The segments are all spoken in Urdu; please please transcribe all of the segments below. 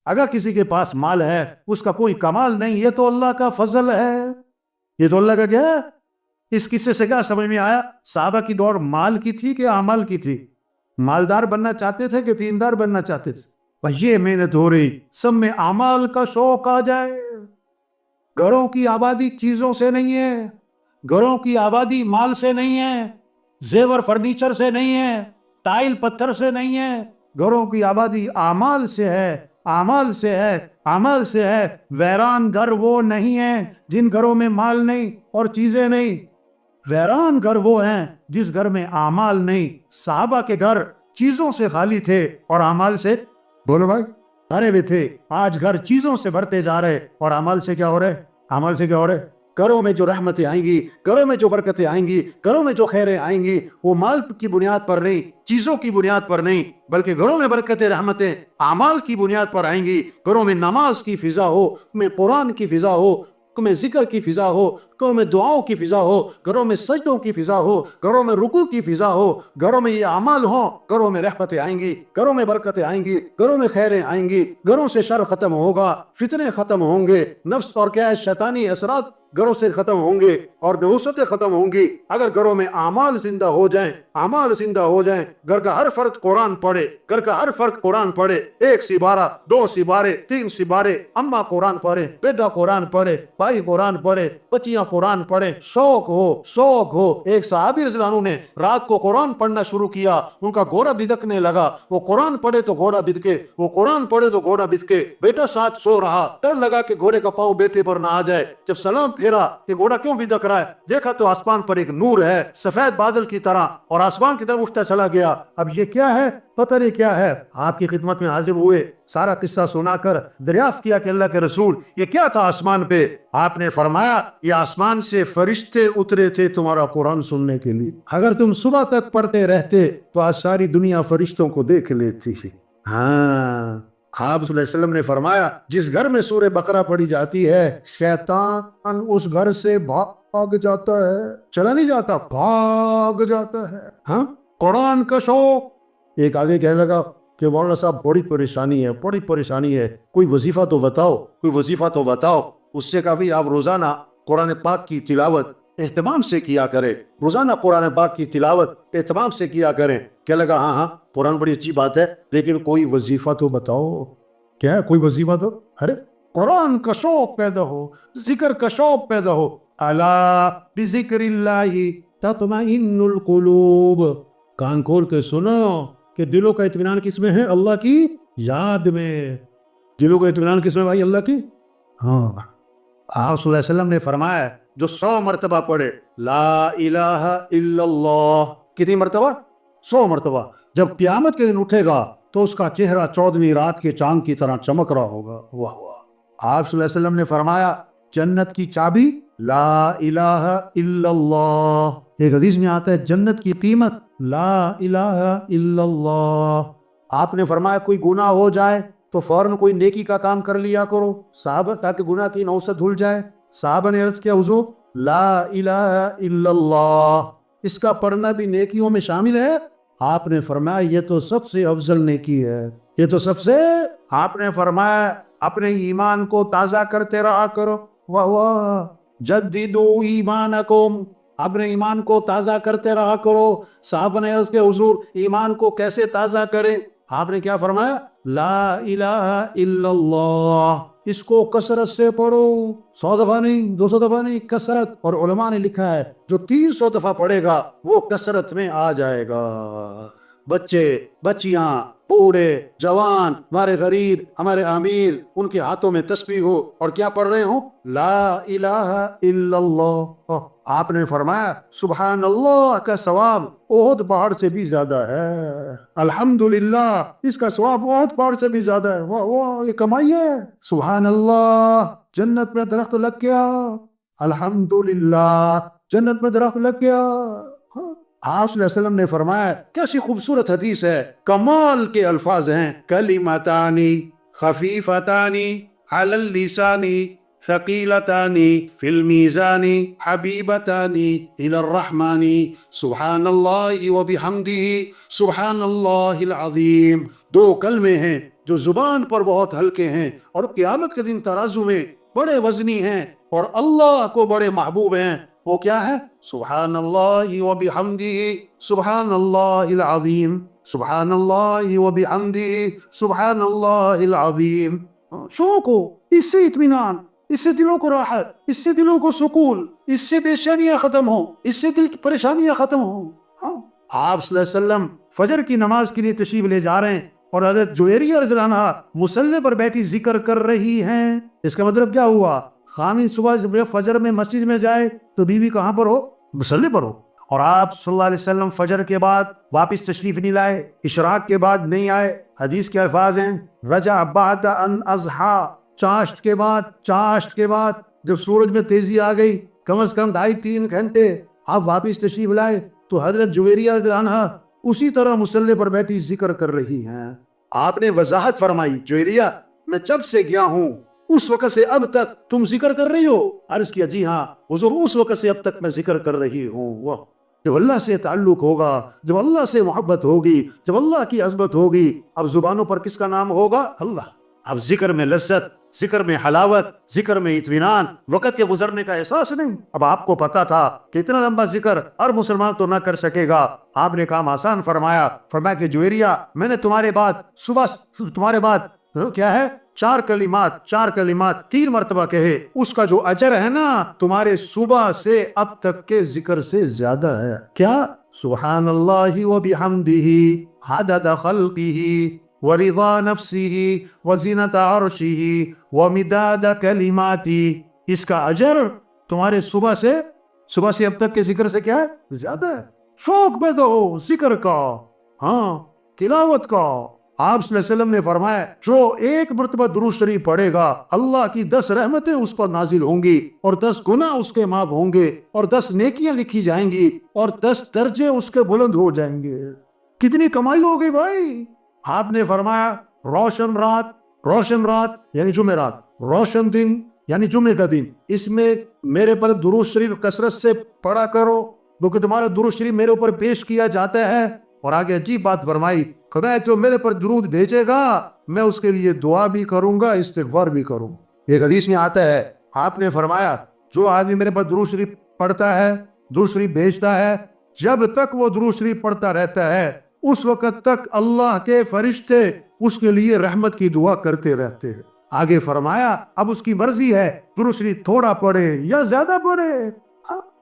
اگر کسی کے پاس مال ہے اس کا کوئی کمال نہیں، یہ تو اللہ کا فضل ہے، یہ تو اللہ کا کیا ہے۔ اس قصے سے کیا سمجھ میں آیا؟ صحابہ کی دوڑ مال کی تھی کہ اعمال کی تھی؟ مالدار بننا چاہتے تھے کہ دیندار بننا چاہتے تھے؟ یہ محنت ہو رہی، سب میں اعمال کا شوق آ جائے۔ گھروں کی آبادی چیزوں سے نہیں ہے، گھروں کی آبادی مال سے نہیں ہے، زیور فرنیچر سے نہیں ہے، ٹائل پتھر سے نہیں ہے، گھروں کی آبادی اعمال سے ہے، اعمال سے ہے، عمل سے ہے۔ ویران گھر وہ نہیں ہیں جن گھروں میں مال نہیں اور چیزیں نہیں، ویران گھر وہ ہیں جس گھر میں اعمال نہیں۔ صحابہ کے گھر چیزوں سے خالی تھے اور اعمال سے، بولو بھائی، بھرے ہوئے تھے۔ آج گھر چیزوں سے بھرتے جا رہے اور اعمال سے کیا ہو رہے؟ اعمال سے کیا ہو رہے؟ گھروں میں جو رحمتیں آئیں گی، گھروں میں جو برکتیں آئیں گی، گھروں میں جو خیریں آئیں گی، وہ مال کی بنیاد پر نہیں، چیزوں کی بنیاد پر نہیں، بلکہ گھروں میں برکتیں رحمتیں اعمال کی بنیاد پر آئیں گی۔ گھروں میں نماز کی فضا ہو، میں قرآن کی فضا ہو، میں ذکر کی فضا ہو، گھروں میں دعاؤں کی فضا ہو، گھروں میں سجدوں کی فضا ہو، گھروں میں رکوع کی فضا ہو، گھروں میں یہ اعمال ہوں، گھروں میں رحمتیں آئیں گی، گھروں میں برکتیں آئیں گی، گھروں میں خیریں آئیں گی، گھروں سے شر ختم ہوگا، فتنے ختم ہوں گے، نفس اور کیا ہے شیطانی اثرات گھروں سے ختم ہوں گے اور نحوستیں ختم ہوں گی۔ اگر گھروں میں اعمال زندہ ہو جائیں، اعمال زندہ ہو جائیں، گھر کا ہر فرد قرآن پڑھے، گھر کا ہر فرد قرآن پڑھے، 1 سپارہ 2 سپارے 3 سپارے، اماں قرآن پڑھے، بیٹا قرآن پڑھے، بھائی قرآن پڑھے، بچیاں قرآن پڑھے، شوق ہو۔ ایک صحابی رضی اللہ عنہ نے رات کو قرآن پڑھنا شروع کیا، ان کا گھوڑا بدکنے لگا، وہ قرآن پڑھے تو گھوڑا بدکے، وہ قرآن پڑھے تو گھوڑا بدکے۔ بیٹا ساتھ سو رہا، ڈر لگا کہ گھوڑے کا پاؤں بیٹے پر نہ آ جائے۔ جب سلام پھیرا کہ گھوڑا کیوں بدک رہا ہے، دیکھا تو آسمان پر ایک نور ہے سفید بادل کی طرح، اور آسمان کی طرف اٹھتا چلا گیا۔ اب یہ کیا ہے؟ پتہ نہیں کیا ہے۔ آپ کی خدمت میں حاضر ہوئے، سارا قصہ سنا کر دریافت کیا کہ اللہ کے رسول یہ کیا تھا آسمان پہ؟ آپ نے فرمایا یہ آسمان سے فرشتے اترے تھے تمہارا قرآن سننے کے لیے، اگر تم صبح تک پڑھتے رہتے تو آج ساری دنیا فرشتوں کو دیکھ لیتی۔ ہاں، آپ صلی اللہ علیہ وسلم نے فرمایا جس گھر میں سورہ بقرہ پڑھی جاتی ہے شیطان اس گھر سے بھاگ جاتا ہے، چلا نہیں جاتا، بھاگ جاتا ہے۔ ہاں، قرآن کا شوق۔ ایک آگے کہنے لگا کہ مولانا صاحب بڑی پریشانی ہے، کوئی وظیفہ تو بتاؤ۔ اس سے کافی آپ روزانہ قرآن پاک کی تلاوت اہتمام سے کیا کریں، روزانہ قرآن پاک کی تلاوت اہتمام سے کیا کریں۔ کیا لگا ہاں قرآن بڑی اچھی بات ہے، لیکن کوئی وظیفہ تو بتاؤ۔ کیا ہے کوئی وظیفہ تو؟ ارے قرآن کا شوق پیدا ہو، ذکر کا شوق پیدا ہو۔ الا بذکر اللہ تطمئن القلوب، کان کھول کے سنو کہ دلوں کا اطمینان کس میں ہے؟ اللہ کی یاد میں۔ دلوں کا اطمینان کس میں بھائی؟ اللہ کی۔ ہاں، آپ صلی اللہ علیہ وسلم نے فرمایا جو 100 مرتبہ پڑھے لا الہ الا اللہ، کتنی مرتبہ؟ 100 مرتبہ، جب قیامت کے دن اٹھے گا تو اس کا چہرہ 14ویں رات کے چاند کی طرح چمک رہا ہوگا۔ واہ واہ۔ آپ صلی اللہ علیہ وسلم نے فرمایا جنت کی چابی لا الہ الا اللہ۔ ایک حدیث میں آتا ہے جنت کی قیمت لا الہ الا اللہ۔ آپ نے فرمایا کوئی گناہ ہو جائے تو فوراً کوئی نیکی کا کام کر لیا کرو صحابہ، تاکہ گناہ کی نوست دھل جائے۔ صحابہ نے عرض کیا حضور لا الہ الا اللہ اس کا پڑھنا بھی نیکیوں میں شامل ہے؟ آپ نے فرمایا یہ تو سب سے افضل نیکی ہے، یہ تو سب سے۔ آپ نے فرمایا اپنے ایمان کو تازہ کرتے رہا کرو۔ واہ واہ، جددوا ایمانکم، اپنے ایمان کو تازہ کرتے رہا کرو۔ صحابہ نے عرض کیا حضور ایمان کو کیسے تازہ کریں؟ آپ نے کیا فرمایا لا الہ الا اللہ، اس کو کثرت سے پڑھو، 100 دفعہ نہیں، 200 دفعہ نہیں، کثرت۔ اور علماء نے لکھا ہے جو 300 دفعہ پڑھے گا وہ کثرت میں آ جائے گا۔ بچے، بچیاں، بوڑھے، جوان، ہمارے غریب، ہمارے امیر، ان کے ہاتھوں میں تسبیح ہو اور کیا پڑھ رہے ہوں لا الہ الا اللہ۔ آپ نے فرمایا سبحان اللہ کا ثواب احد پہاڑ سے بھی زیادہ ہے، الحمدللہ اس کا ثواب احد پہاڑ سے بھی زیادہ ہے۔ واہ واہ، یہ کمائی ہے۔ سبحان اللہ، جنت میں درخت لگ گیا، الحمدللہ جنت میں درخت لگ گیا۔ آپ صلی اللہ علیہ وسلم نے فرمایا کیسی خوبصورت حدیث ہے، کمال کے الفاظ ہیں، کلمتانی خفیفتانی علی اللسانی ثقیلتانی فی المیزان حبیبتانی الی الرحمن سبحان اللہ وبحمدہ سبحان اللہ العظیم۔ 2 کلمے ہیں جو زبان پر بہت ہلکے ہیں اور قیامت کے دن ترازو میں بڑے وزنی ہیں اور اللہ کو بڑے محبوب ہیں، وہ کیا ہے؟ سبحان اللہ و بحمدہ سبحان اللہ العظیم، سبحان اللہ و بحمدہ سبحان اللہ العظیم۔ شوق ہو، اس سے اطمینان، اس سے دلوں کو راحت، اس سے دلوں کو سکون، اس سے پریشانیاں ختم ہوں، اس سے دل کی پریشانیاں ختم ہوں۔ آپ صلی اللہ علیہ وسلم فجر کی نماز کے لیے تشریف لے جا رہے ہیں اور حضرت جویریہ رضی اللہ عنہا مصلی پر بیٹھی ذکر کر رہی ہیں۔ اس کا مطلب کیا ہوا؟ خامن صبح جب فجر میں مسجد میں جائے تو بیوی کہاں پر ہو؟ مصلی پر ہو۔ اور آپ صلی اللہ علیہ وسلم فجر کے بعد واپس تشریف نہیں لائے، اشراق کے بعد نہیں آئے۔ حدیث کے الفاظ ہیں رجع بعد ان اضحا، چاشت کے بعد جب سورج میں تیزی آ گئی، کم از کم 2.5-3 گھنٹے آپ واپس تشریف لائے تو حضرت جویریہ رضی اللہ عنہا اسی طرح مصلی پر بیٹھی ذکر کر رہی ہیں۔ آپ نے وضاحت فرمائی، جویریہ میں جب سے گیا ہوں اس وقت سے اب تک تم ذکر کر رہی ہو؟ عرض کیا جی ہاں حضور، اس وقت سے اب تک میں ذکر کر رہی ہوں۔ وہ جب اللہ سے تعلق ہوگا، جب اللہ سے محبت ہوگی، جب اللہ کی عظمت ہوگی، اب زبانوں پر کس کا نام ہوگا؟ اللہ۔ اب ذکر میں لذت، ذکر میں حلاوت، ذکر میں اطمینان، وقت کے گزرنے کا احساس نہیں۔ اب آپ کو پتا تھا کہ اتنا لمبا ذکر ہر مسلمان تو نہ کر سکے گا، آپ نے کام آسان فرمایا کہ جویریہ میں نے تمہارے بعد کیا ہے 4 کلمات 3 مرتبہ کہے، اس کا جو اجر ہے نا تمہارے صبح سے اب تک کے ذکر سے زیادہ ہے۔ کیا؟ سبحان اللہ و بحمدہ عدد خلقہ ورضا نفسہ وزنۃ عرشہ ومداد کلماتہ، اس کا اجر تمہارے صبح سے اب تک کے ذکر سے کیا ہے؟ زیادہ ہے۔ شوق پیدا ہو ذکر کا، تلاوت کا۔ آپ صلی اللہ علیہ وسلم نے فرمایا جو 1 مرتبہ درود شریف پڑھے گا اللہ کی 10 رحمتیں اس پر نازل ہوں گی اور 10 گناہ اس کے معاف ہوں گے اور 10 نیکیاں لکھی جائیں گی اور 10 درجے اس کے بلند ہو جائیں گے۔ کتنی کمائی ہو گئی بھائی! آپ نے فرمایا روشن رات یعنی جمعرات، روشن دن یعنی جمعے کا دن، اس میں میرے پر درود شریف کثرت سے پڑھا کرو کیونکہ تمہارا درود شریف میرے اوپر پیش کیا جاتا ہے۔ اور آگے عجیب بات فرمائی، خدا جو میرے پر درود بھیجے گا میں اس کے لیے دعا بھی کروں گا، استغفار بھی کروں۔ ایک حدیث میں آتا ہے، آپ نے فرمایا جو آدمی میرے پر درود شریف پڑھتا ہے، درود شریف بھیجتا ہے، جب تک وہ درود شریف پڑھتا رہتا ہے اس وقت تک اللہ کے فرشتے اس کے لیے رحمت کی دعا کرتے رہتے ہیں۔ آگے فرمایا اب اس کی مرضی ہے درود شریف تھوڑا پڑھے یا زیادہ پڑھے۔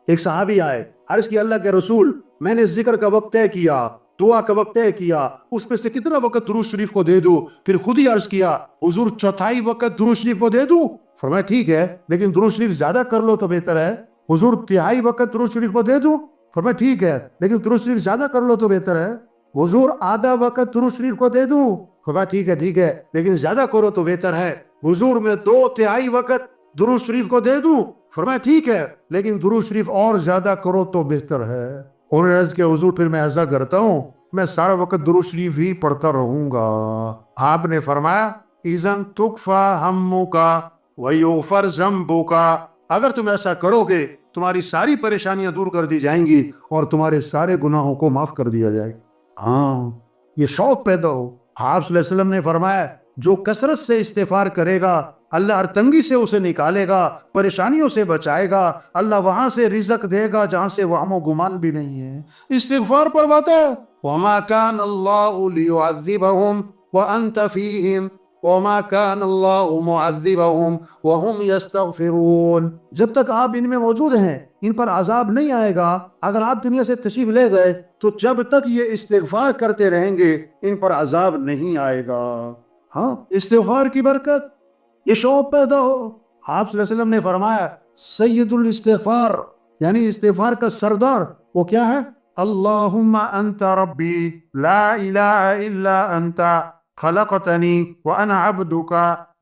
ایک صحابی آئے، عرض کیا اللہ کے رسول میں نے ذکر کا وقت طے کیا، دعا کا وقت طے کیا، اس میں سے کتنا وقت درود شریف کو دے دوں؟ پھر خود ہی عرض کیا حضور 1/4 وقت درود شریف کو دے دوں؟ فرمایا ٹھیک ہے لیکن درود شریف زیادہ کر لو تو بہتر ہے۔ حضور 1/3 وقت درود شریف کو دے دوں؟ فرمایا ٹھیک ہے لیکن درود شریف زیادہ کر لو تو بہتر ہے۔ حضور آدھا وقت درود شریف کو دے دوں؟ فرمایا ٹھیک ہے لیکن زیادہ کرو تو بہتر ہے۔ حضور میں 2/3 وقت درود شریف کو دے دوں؟ فرمایا ٹھیک ہے لیکن درود شریف اور زیادہ کرو تو بہتر ہے۔ انہوں نے عرض کیا حضور پھر میں ایسا کرتا ہوں میں سارا وقت درود شریف ہی پڑھتا رہوں گا۔ آپ نے فرمایا اذن تکفا ہمک ویغفر ذنبک، اگر تم ایسا کرو گے تمہاری ساری پریشانیاں دور کر دی جائیں گی اور تمہارے سارے گناہوں کو معاف کر دیا جائے گا۔ یہ شوق پیدا ہو۔ آپ صلی اللہ علیہ وسلم نے فرمایا جو کثرت سے استغفار کرے گا اللہ ہر تنگی سے اسے نکالے گا، پریشانیوں سے بچائے گا، اللہ وہاں سے رزق دے گا جہاں سے وہم و گمان بھی نہیں ہے۔ استغفار پڑھواتا ہے وَمَا كَانَ اللَّهُ لِيُعَذِّبَهُمْ وَأَنْتَ فِيهِمْ وَمَا كَانَ اللَّهُ مُعَذِّبَهُمْ وَهُمْ يَسْتَغْفِرُونَ، جب تک آپ ان میں موجود ہیں ان پر عذاب نہیں آئے گا۔ اگر آپ دنیا سے تشریف لے گئے تو جب تک یہ استغفار کرتے رہیں گے ان پر عذاب نہیں آئے گا۔ استغفار کی برکت، یہ شوق پیدا ہو۔ آپ صلی اللہ علیہ وسلم نے فرمایا سید الاستغفار یعنی استغفار کا سردار وہ کیا ہے؟ اللہم انت ربی لا الہ الا انت خلقتنی وانا عبدک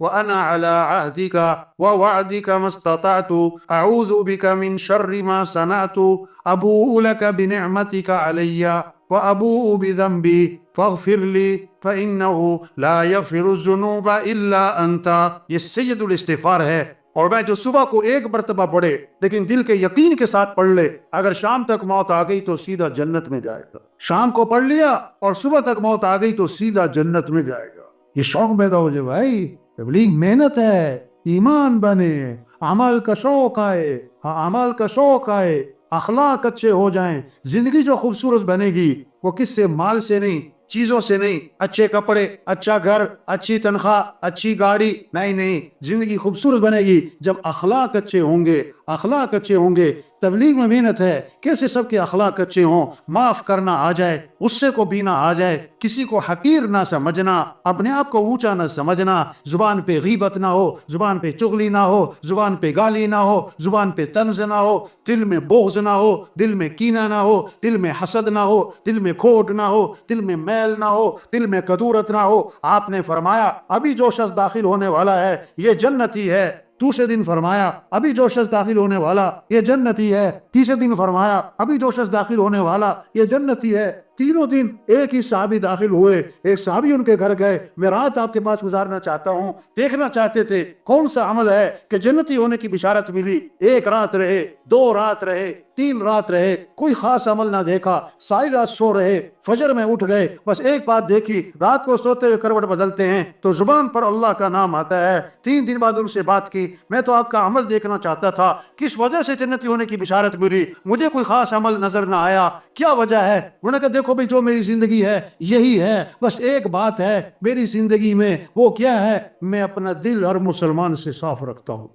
وانا علی عہدک ووعدک ما استطعت اعوذ بک من شر ما صنعت ابوء لک بنعمتک علی وابوء بذنبی فاغفر لی فإنه لا يغفر الذنوب الا انت۔ یہ سید الاستغفار ہے۔ اور میں جو صبح کو 1 مرتبہ پڑھے لیکن دل کے یقین کے ساتھ پڑھ لے، اگر شام تک موت آ گئی تو سیدھا جنت میں جائے گا۔ شام کو پڑھ لیا اور صبح تک موت آ گئی تو سیدھا جنت میں جائے گا۔ یہ شوق پیدا ہو جائے بھائی تبلیغ محنت ہے، ایمان بنے، عمل کا شوق آئے، عمل کا شوق آئے، اخلاق اچھے ہو جائیں، زندگی جو خوبصورت بنے گی وہ کس سے؟ مال سے نہیں، چیزوں سے نہیں، اچھے کپڑے، اچھا گھر، اچھی تنخواہ، اچھی گاڑی نہیں، زندگی خوبصورت بنے گی جب اخلاق اچھے ہوں گے، اخلاق اچھے ہوں گے۔ تبلیغ میں محنت ہے، کیسے سب کے اخلاق اچھے ہوں، معاف کرنا آ جائے، غصے کو پینا آ جائے، کسی کو حقیر نہ سمجھنا، اپنے آپ کو اونچا نہ سمجھنا، زبان پہ غیبت نہ ہو، زبان پہ چغلی نہ ہو، زبان پہ گالی نہ ہو، زبان پہ طنز نہ ہو، دل میں بغض نہ ہو، دل میں کینہ نہ ہو، دل میں حسد نہ ہو، دل میں کھوٹ نہ ہو، دل میں میل نہ ہو، دل میں کدورت نہ ہو۔ آپ نے فرمایا ابھی جو شخص داخل ہونے والا ہے یہ جنتی ہے، دوسرے دن فرمایا ابھی جو شخص داخل ہونے والا یہ جنتی ہے، تیسرے دن فرمایا ابھی جو شخص داخل ہونے والا یہ جنتی ہے۔ تینوں دن ایک ہی صحابی داخل ہوئے، ایک صحابی ان کے گھر گئے، میں رات آپ کے پاس گزارنا چاہتا ہوں، دیکھنا چاہتے تھے کون سا عمل ہے کہ جنتی ہونے کی بشارت ملی۔ ایک رات رہے، 2 رات رہے، 3 رات رہے، کوئی خاص عمل نہ دیکھا، ساری رات سو رہے، فجر میں اٹھ گئے، بس ایک بات دیکھی، رات کو سوتے ہوئے کروٹ بدلتے ہیں تو زبان پر اللہ کا نام آتا ہے۔ 3 دن بعد ان سے بات کی، میں تو آپ کا عمل دیکھنا چاہتا تھا، کس وجہ سے جنتی ہونے کی بشارت ملی؟ مجھے کوئی خاص عمل نظر نہ آیا، کیا وجہ ہے؟ انہوں نے کہا دیکھو بھائی جو میری زندگی ہے یہی ہے، بس ایک بات ہے میری زندگی میں، وہ کیا ہے؟ میں اپنا دل ہر مسلمان سے صاف رکھتا ہوں،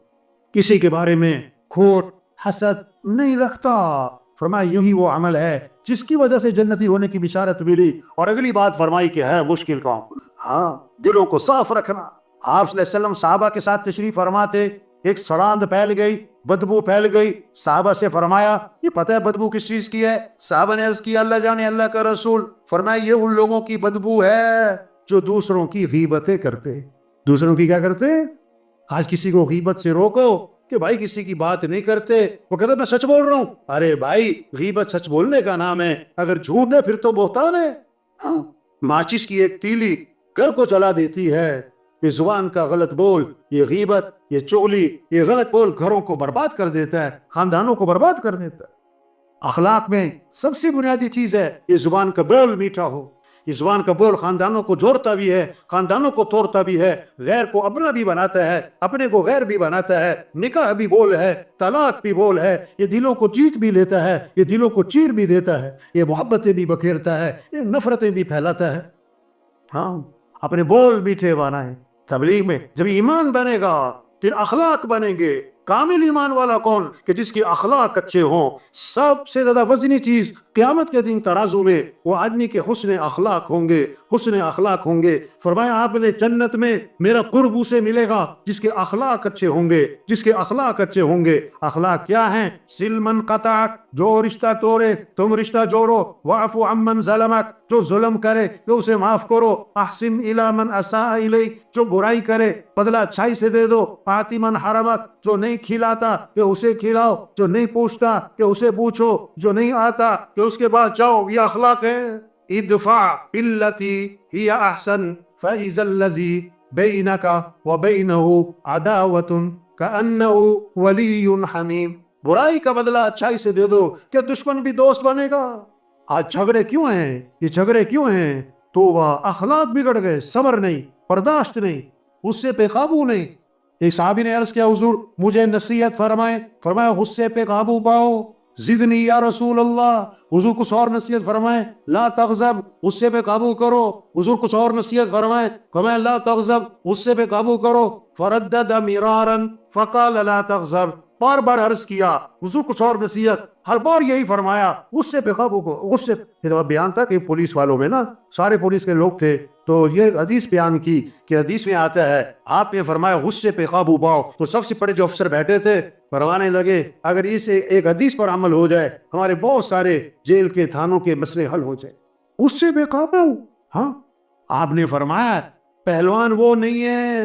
کسی کے بارے میں کھوٹ حسد نہیں رکھتا۔ فرمایا یہی وہ عمل ہے جس کی وجہ سے جنتی ہونے کی بشارت ملی۔ اور اگلی بات فرمائی کہ ہے مشکل کام، ہاں دلوں کو صاف رکھنا۔ آپ صلی اللہ علیہ وسلم صحابہ کے ساتھ تشریف فرما تھے، ایک سڑاند پھیل گئی، بدبو پھیل گئی، صحابہ سے فرمایا یہ پتہ ہے بدبو کس چیز کی ہے؟ صحابہ نے عرض کیا اللہ جانے اللہ کا رسول۔ فرمایا یہ ان لوگوں کی بدبو ہے جو دوسروں کی غیبتیں کرتے۔ دوسروں کی کیا کرتے؟ آج کسی کو غیبت سے روکو کہ بھائی کسی کی بات نہیں کرتے، وہ کہتا میں سچ بول رہا ہوں۔ ارے بھائی غیبت سچ بولنے کا نام ہے، اگر جھوٹ ہے پھر تو بہتان ہے۔ ماچس کی ایک تیلی گھر کو چلا دیتی ہے، یہ زبان کا غلط بول، یہ غیبت، یہ چغلی، یہ غلط بول گھروں کو برباد کر دیتا ہے، خاندانوں کو برباد کر دیتا ہے۔ اخلاق میں سب سے بنیادی چیز ہے یہ زبان کا بول میٹھا ہو۔ یہ زبان کا بول خاندانوں کو جوڑتا بھی ہے، خاندانوں کو توڑتا بھی ہے، غیر کو اپنا بھی بناتا ہے، اپنے کو غیر بھی بناتا ہے۔ نکاح بھی بول ہے، طلاق بھی بول ہے، یہ دلوں کو جیت بھی لیتا ہے، یہ دلوں کو چیر بھی دیتا ہے، یہ محبتیں بھی بکھیرتا ہے، یہ نفرتیں بھی پھیلاتا ہے۔ ہاں اپنے بول میٹھے بنائیں۔ تبلیغ میں جب ایمان بنے گا پھر اخلاق بنیں گے۔ کامل ایمان والا کون؟ کہ جس کے اخلاق اچھے ہوں۔ سب سے زیادہ وزنی چیز قیامت کے دن ترازو میں وہ آدمی کے حسن اخلاق ہوں گے، حسن اخلاق ہوں گے۔ فرمایا آپ نے جنت میں میرا قرب اسے ملے گا جس کے اخلاق اچھے ہوں گے، جس کے اخلاق اچھے ہوں گے۔ اخلاق کیا ہیں؟ سل من قطعک، جو رشتہ توڑے تم رشتہ جوڑو، واعف عمن ظلمک، جو ظلم کرے تو اسے معاف کرو، احسن الی من اساء الیک، جو برائی کرے بدلہ اچھائی سے دے دو، آتی من حرمک، جو نہیں کھلاتا کہ اسے کھلاؤ، جو نہیں پوچھتا کہ اسے پوچھو، جو نہیں آتا کہ اس کے پاس جاؤ۔ یہ اخلاق ہے۔ ادفع باللتی ہی احسن فاذا الذی بینک وبینہ عداوۃ کأنہ ولی حمیم، برائی کا بدلہ اچھائی سے دے دو کہ دشمن بھی دوست بنے گا۔ آج جھگڑے کیوں ہیں؟ یہ جھگڑے کیوں ہیں؟ توبہ، اخلاق بگڑ گئے، صبر نہیں، برداشت نہیں، غصے پہ قابو نہیں۔ ایک صحابی نے عرض کیا حضور مجھے نصیحت فرمائیں۔ فرمایا غصے پہ قابو پاؤ۔ زدنی یا رسول اللہ۔ حضور کچھ اور نصیحت فرمائیں، لا تغضب، غصے پہ قابو کرو۔ حضور کچھ اور نصیحت فرمائیں، فرمایا لا تغضب، غصے پہ قابو کرو۔ فردد مرارا فقال لا تغضب، بار بار عرض کیا حضور کچھ اور نصیحت، ہر بار یہی فرمایا غصے پہ قابو کو۔ غصے بیان تھا کہ پولیس والوں میں نا سارے پولیس کے لوگ تھے، تو یہ حدیث بیان کی کہ حدیث میں آتا ہے آپ نے فرمایا غصے پہ قابو پاؤ، تو سب سے بڑے جو افسر بیٹھے تھے فرمانے لگے اگر اس ایک حدیث پر عمل ہو جائے ہمارے بہت سارے جیل کے تھانوں کے مسئلے حل ہو جائے۔ غصے پہ قابو۔ ہاں آپ نے فرمایا پہلوان وہ نہیں ہے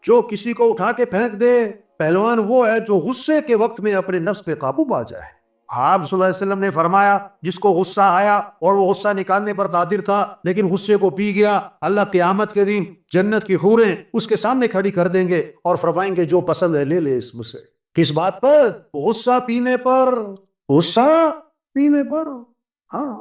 جو کسی کو اٹھا کے پھینک دے، پہلوان وہ ہے جو غصے کے وقت میں اپنے نفس پہ قابو پا جائے۔ آپ صلی اللہ علیہ وسلم نے فرمایا جس کو غصہ آیا اور وہ غصہ نکالنے پر قادر تھا لیکن غصے کو پی گیا، اللہ قیامت کے دن جنت کی حوریں اس کے سامنے کھڑی کر دیں گے اور فرمائیں گے جو پسند ہے لے لے اس میں سے۔ کس بات پر؟ غصہ پینے پر، غصہ پینے پر۔ ہاں